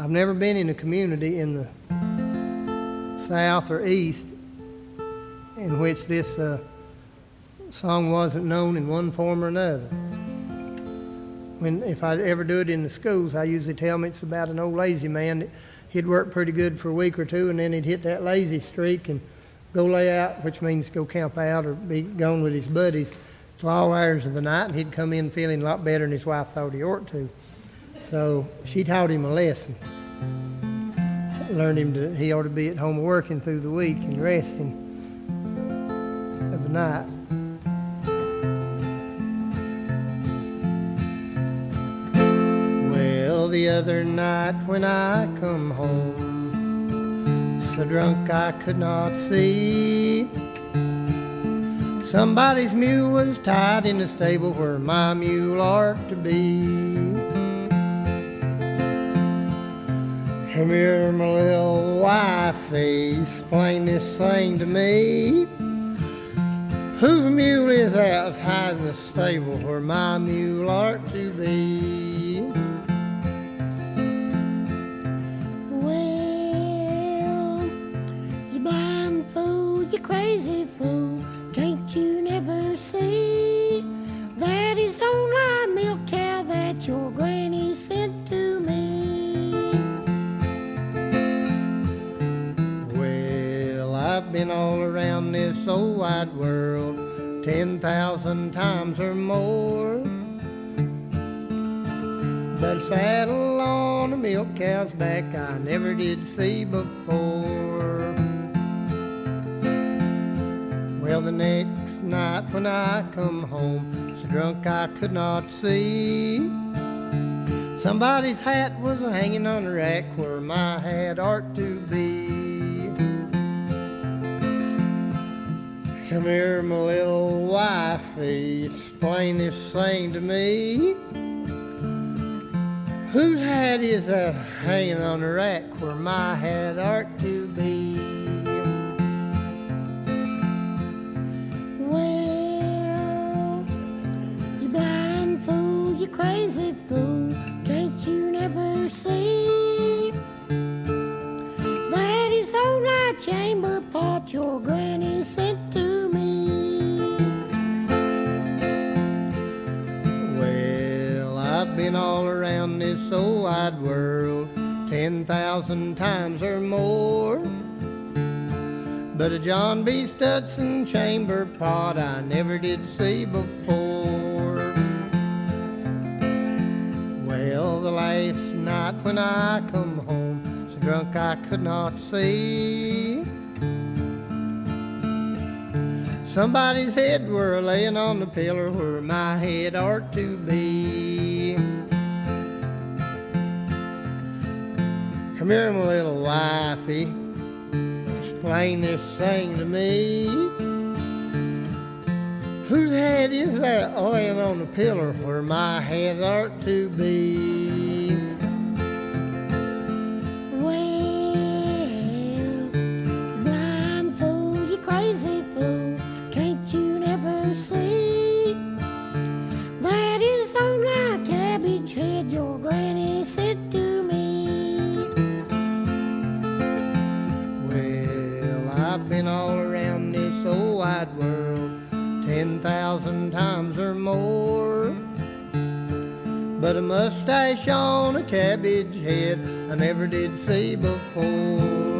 I've never been in a community in the South or East in which this song wasn't known in one form or another. If I ever do it in the schools, I usually tell them it's about an old lazy man. He'd work pretty good for a week or two, and then he'd hit that lazy streak and go lay out, which means go camp out or be gone with his buddies till all hours of the night, and he'd come in feeling a lot better than his wife thought he ought to. So she taught him a lesson. Learned him he ought to be at home working through the week and resting of the night. Well, the other night when I come home, so drunk I could not see, somebody's mule was tied in the stable where my mule ought to be. Come here, my little wifey, explain this thing to me. Whose mule is that tied in the stable where my mule ought to be? Well, you blind fool, you crazy fool, can't you never see that is only milk cow that your granny sent to me? I've been all around this old wide world 10,000 times or more, but a saddle on a milk cow's back I never did see before. Well, the next night when I come home, so drunk I could not see, somebody's hat was hanging on a rack where my hat ought to be. Come here, my little wifey, explain this thing to me. Whose hat is that hanging on the rack where my hat ought to be? Well, you blind fool, you crazy fool, can't you never see that is on my chamber pot your granny sent to me? Well, I've been all around this old wide world 10,000 times or more, but a John B. Stutson chamber pot I never did see before. Well, the last night when I come home, so drunk I could not see, somebody's head were laying on the pillar where my head ought to be. Come here, my little wifey, explain this thing to me. Whose head is that laying on the pillar where my head ought to be? Well, you blind fool, you crazy fool, can't you never see that is on my cabbage head your granny sent to me? Well, I've been all around this old wide world 10,000 times or more, but a mustache on a cabbage head I never did see before.